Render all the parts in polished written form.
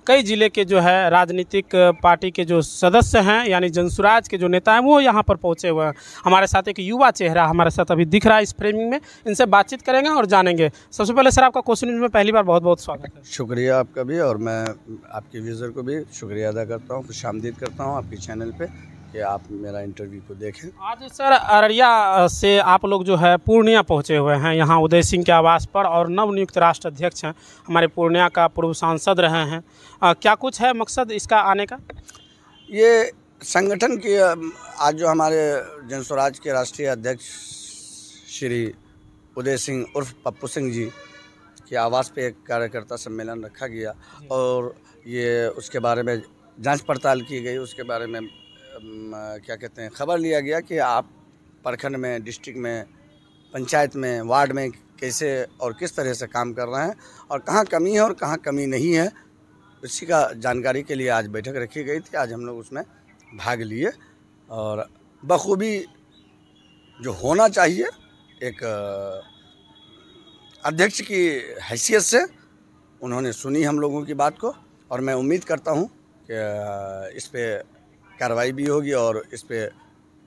कई ज़िले के जो है राजनीतिक पार्टी के जो सदस्य हैं यानी जनसुराज के जो नेता हैं वो यहाँ पर पहुँचे हुए हैं। हमारे साथ एक युवा चेहरा हमारे साथ अभी दिख रहा है इस फ्रेमिंग में, इनसे बातचीत करेंगे और जानेंगे। सबसे पहले सर आपका क्वेश्चन न्यूज़ में पहली बार बहुत बहुत स्वागत है। शुक्रिया आपका भी, और मैं आपके व्यूज़र को भी शुक्रिया अदा करता हूँ, खुशामदीद करता हूँ आपके चैनल पे कि आप मेरा इंटरव्यू को देखें। आज सर अररिया से आप लोग जो है पूर्णिया पहुंचे हुए हैं, यहाँ उदय सिंह के आवास पर, और नवनियुक्त राष्ट्र अध्यक्ष हैं, हमारे पूर्णिया का पूर्व सांसद रहे हैं। क्या कुछ है मकसद इसका आने का? ये संगठन की आज जो हमारे जनसुराज के राष्ट्रीय अध्यक्ष श्री उदय सिंह उर्फ पप्पू सिंह जी के आवास पे एक कार्यकर्ता सम्मेलन रखा गया और ये उसके बारे में जांच पड़ताल की गई। उसके बारे में क्या कहते हैं, खबर लिया गया कि आप प्रखंड में, डिस्ट्रिक्ट में, पंचायत में, वार्ड में कैसे और किस तरह से काम कर रहे हैं और कहाँ कमी है और कहाँ कमी नहीं है, इसी का जानकारी के लिए आज बैठक रखी गई थी। आज हम लोग उसमें भाग लिए और बखूबी जो होना चाहिए एक अध्यक्ष की हैसियत से उन्होंने सुनी हम लोगों की बात को, और मैं उम्मीद करता हूँ कि इस पे कार्रवाई भी होगी और इस पे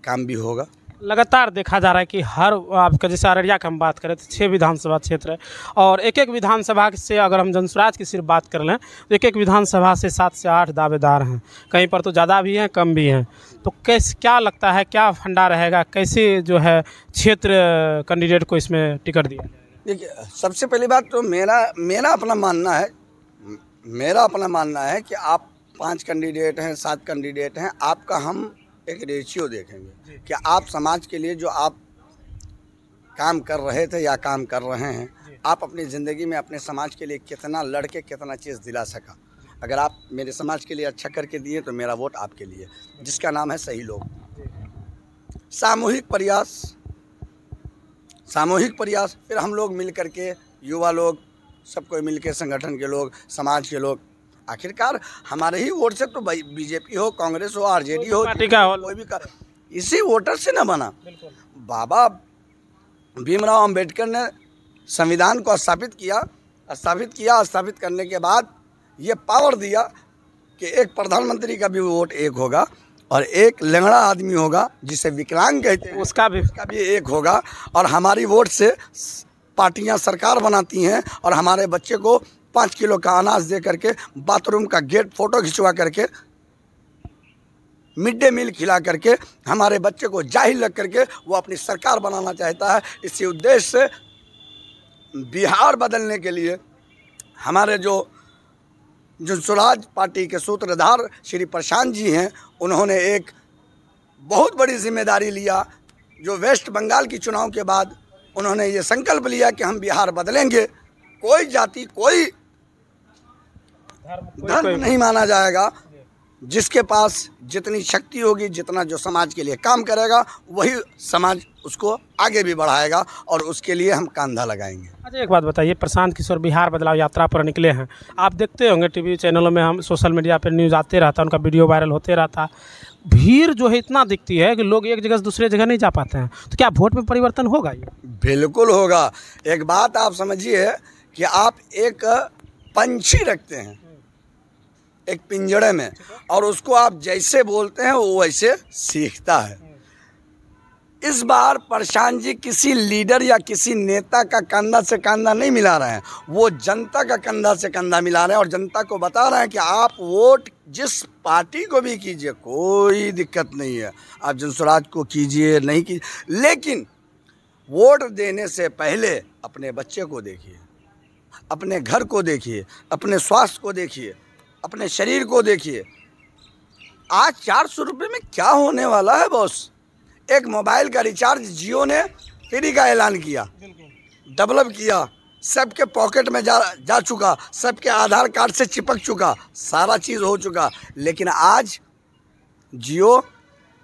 काम भी होगा। लगातार देखा जा रहा है कि हर आपका जैसे अररिया की हम बात करें तो 6 विधानसभा क्षेत्र है और एक एक विधानसभा से अगर हम जनसुराज की सिर्फ बात कर लें तो एक एक विधानसभा से 7 से 8 दावेदार हैं, कहीं पर तो ज़्यादा भी हैं कम भी हैं। तो कैसे, क्या लगता है, क्या फंडा रहेगा, कैसे जो है क्षेत्र कैंडिडेट को इसमें टिकट दिया जाएगा? देखिए, सबसे पहली बात तो मेरा अपना मानना है कि आप 5 कैंडिडेट हैं, 7 कैंडिडेट हैं, आपका हम एक रेशियो देखेंगे कि आप समाज के लिए जो आप काम कर रहे थे या काम कर रहे हैं, आप अपनी ज़िंदगी में अपने समाज के लिए कितना लड़के कितना चीज़ दिला सका। अगर आप मेरे समाज के लिए अच्छा करके दिए तो मेरा वोट आपके लिए, जिसका नाम है सही लोग। सामूहिक प्रयास, फिर हम लोग मिल करके, युवा लोग, सब कोई मिल के, संगठन के लोग, समाज के लोग, आखिरकार हमारे ही वोट से तो बीजेपी हो, कांग्रेस हो, आरजेडी हो, कोई भी इसी वोटर से ना बना। बाबा भीमराव अंबेडकर ने संविधान को स्थापित करने के बाद ये पावर दिया कि एक प्रधानमंत्री का भी वोट एक होगा और एक लंगड़ा आदमी होगा जिसे विकलांग कहते हैं, उसका भी एक होगा। और हमारी वोट से पार्टियां सरकार बनाती हैं और हमारे बच्चे को 5 किलो का अनाज दे करके, बाथरूम का गेट फोटो खिंचवा करके, मिड डे मील खिला करके हमारे बच्चे को जाहिल रख करके वो अपनी सरकार बनाना चाहता है। इसी उद्देश्य से बिहार बदलने के लिए हमारे जो स्वराज पार्टी के सूत्रधार श्री प्रशांत जी हैं, उन्होंने एक बहुत बड़ी जिम्मेदारी लिया। जो वेस्ट बंगाल की चुनाव के बाद उन्होंने ये संकल्प लिया कि हम बिहार बदलेंगे, कोई जाति, कोई धर्म नहीं माना जाएगा, जिसके पास जितनी शक्ति होगी, जितना जो समाज के लिए काम करेगा, वही समाज उसको आगे भी बढ़ाएगा और उसके लिए हम कंधा लगाएंगे। अच्छा, एक बात बताइए, प्रशांत किशोर बिहार बदलाव यात्रा पर निकले हैं, आप देखते होंगे टीवी चैनलों में, हम सोशल मीडिया पर न्यूज़ आते रहता है, उनका वीडियो वायरल होते रहता है, भीड़ जो है इतना दिखती है कि लोग एक जगह से दूसरे जगह नहीं जा पाते हैं, तो क्या वोट में परिवर्तन होगा? ये बिल्कुल होगा। एक बात आप समझिए कि आप एक पंछी रखते हैं एक पिंजड़े में और उसको आप जैसे बोलते हैं वो वैसे सीखता है। इस बार प्रशांत जी किसी लीडर या किसी नेता का कंधा से कंधा नहीं मिला रहे हैं, वो जनता का कंधा से कंधा मिला रहे हैं और जनता को बता रहे हैं कि आप वोट जिस पार्टी को भी कीजिए, कोई दिक्कत नहीं है, आप जनसुराज को कीजिए, नहीं कीजिए, लेकिन वोट देने से पहले अपने बच्चे को देखिए, अपने घर को देखिए, अपने स्वास्थ्य को देखिए, अपने शरीर को देखिए। आज 400 रुपये में क्या होने वाला है बॉस? एक मोबाइल का रिचार्ज जियो ने फ्री का ऐलान किया, डेवलप किया, सबके पॉकेट में जा चुका, सबके आधार कार्ड से चिपक चुका, सारा चीज़ हो चुका, लेकिन आज जियो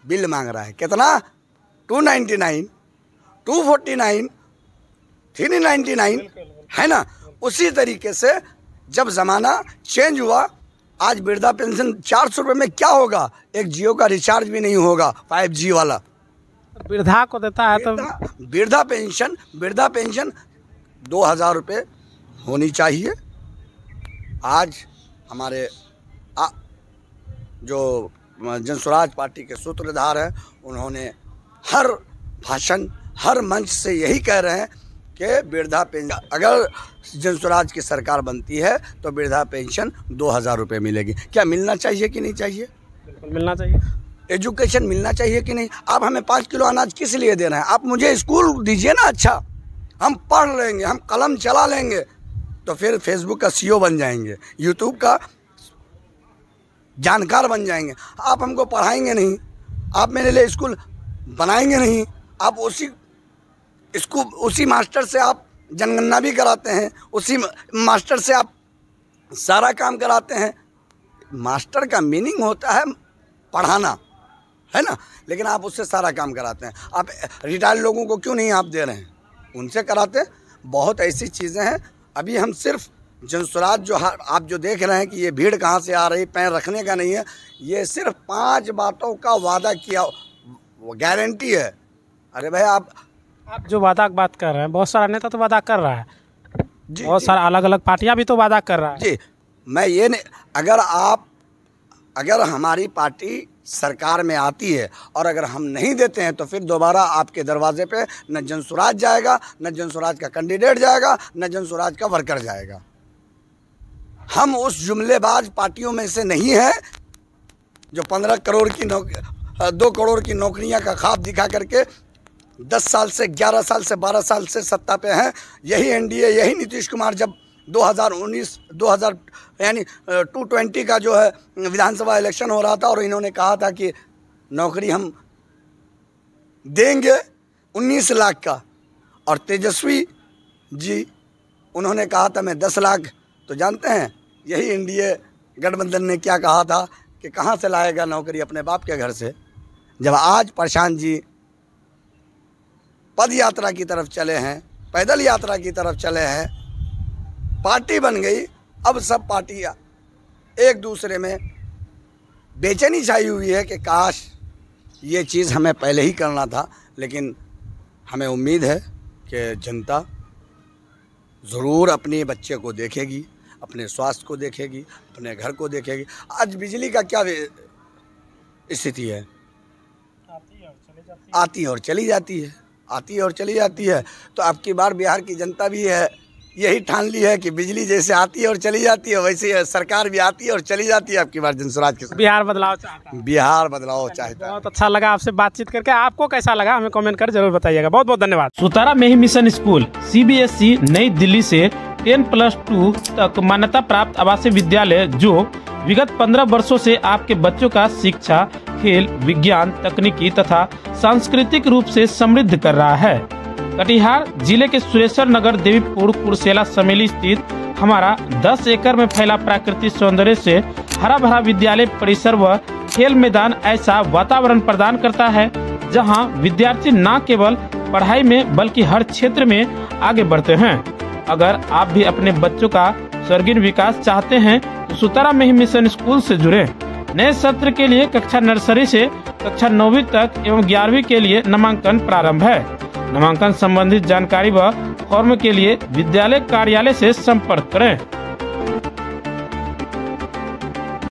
बिल मांग रहा है कितना? 299, 249, 399, है ना? उसी तरीके से जब ज़माना चेंज हुआ, आज वृद्धा पेंशन 400 रुपये में क्या होगा? एक जियो का रिचार्ज भी नहीं होगा 5G वाला। वृद्धा को देता है तो वृद्धा पेंशन 2000 रुपये होनी चाहिए। आज हमारे जो जनस्वराज पार्टी के सूत्रधार हैं, उन्होंने हर भाषण, हर मंच से यही कह रहे हैं कि वृद्धा पेंशन, अगर जनस्वराज की सरकार बनती है तो वृद्धा पेंशन 2000 रुपये मिलेगी। क्या मिलना चाहिए कि नहीं चाहिए? बिल्कुल मिलना चाहिए। एजुकेशन मिलना चाहिए कि नहीं? आप हमें 5 किलो अनाज किस लिए दे रहे हैं? आप मुझे स्कूल दीजिए ना, अच्छा हम पढ़ लेंगे, हम कलम चला लेंगे, तो फिर फेसबुक का CEO बन जाएंगे, यूट्यूब का जानकार बन जाएंगे। आप हमको पढ़ाएंगे नहीं, आप मेरे लिए स्कूल बनाएंगे नहीं, आप उसी मास्टर से आप जनगणना भी कराते हैं, उसी मास्टर से आप सारा काम कराते हैं। मास्टर का मीनिंग होता है पढ़ाना, है ना, लेकिन आप उससे सारा काम कराते हैं। आप रिटायर्ड लोगों को क्यों नहीं आप दे रहे हैं? उनसे कराते हैं। बहुत ऐसी चीज़ें हैं। अभी हम सिर्फ जनस्वराज जो आप जो देख रहे हैं कि ये भीड़ कहाँ से आ रही, पैर रखने का नहीं है, ये सिर्फ 5 बातों का वादा किया, वो गारंटी है। अरे भाई आप जो वादा की बात कर रहे हैं, बहुत सारा नेता तो वादा कर रहा है जी, बहुत सारा अलग अलग पार्टियां भी तो वादा कर रहा है जी। मैं ये नहीं, अगर हमारी पार्टी सरकार में आती है और अगर हम नहीं देते हैं तो फिर दोबारा आपके दरवाजे पे न जनस्वराज जाएगा, न जनस्वराज का कैंडिडेट जाएगा, न जनस्वराज का वर्कर जाएगा। हम उस जुमलेबाज पार्टियों में से नहीं है जो 15 करोड़ की 2 करोड़ की नौकरियां का ख्वाब दिखा करके 10 साल से 11 साल से 12 साल से सत्ता पे हैं। यही एनडीए, यही नीतीश कुमार जब 2019 यानी 220 का जो है विधानसभा इलेक्शन हो रहा था और इन्होंने कहा था कि नौकरी हम देंगे 19 लाख का, और तेजस्वी जी उन्होंने कहा था मैं 10 लाख। तो जानते हैं यही एनडीए गठबंधन ने क्या कहा था कि कहाँ से लाएगा नौकरी, अपने बाप के घर से। जब आज प्रशांत जी पद यात्रा की तरफ चले हैं, पैदल यात्रा की तरफ चले हैं, पार्टी बन गई, अब सब पार्टियाँ एक दूसरे में बेचैनी छाई हुई है कि काश ये चीज़ हमें पहले ही करना था। लेकिन हमें उम्मीद है कि जनता ज़रूर अपने बच्चे को देखेगी, अपने स्वास्थ्य को देखेगी, अपने घर को देखेगी। आज बिजली का क्या स्थिति है? आती और चली जाती है, आती और चली जाती है। तो अब की बार बिहार की जनता भी है यही ठान ली है कि बिजली जैसे आती है और चली जाती है, वैसे सरकार भी आती है और चली जाती है। अब की बार जनस्वराज के बिहार बदलाव चाहता है। बिहार बदलाव चाहता है। बहुत अच्छा लगा आपसे बातचीत करके। आपको कैसा लगा हमें कमेंट कर जरूर बताइएगा। बहुत बहुत धन्यवाद। सुतारा में ही मिशन स्कूल CBSE नई दिल्ली से 10+2 तक मान्यता प्राप्त आवासीय विद्यालय जो विगत 15 वर्षों से आपके बच्चों का शिक्षा, खेल, विज्ञान, तकनीकी तथा सांस्कृतिक रूप से समृद्ध कर रहा है। कटिहार जिले के सुरेश्वर नगर देवीपुर कुरसेला समेली स्थित हमारा 10 एकड़ में फैला प्राकृतिक सौंदर्य से हरा भरा विद्यालय परिसर व खेल मैदान ऐसा वातावरण प्रदान करता है जहां विद्यार्थी न केवल पढ़ाई में बल्कि हर क्षेत्र में आगे बढ़ते हैं। अगर आप भी अपने बच्चों का सर्वांगीण विकास चाहते हैं तो सुतारा में ही मिशन स्कूल से जुड़े। नए सत्र के लिए कक्षा नर्सरी से कक्षा 9वीं तक एवं 11वीं के लिए नामांकन प्रारंभ है। नामांकन संबंधित जानकारी व फॉर्म के लिए विद्यालय कार्यालय से संपर्क करें।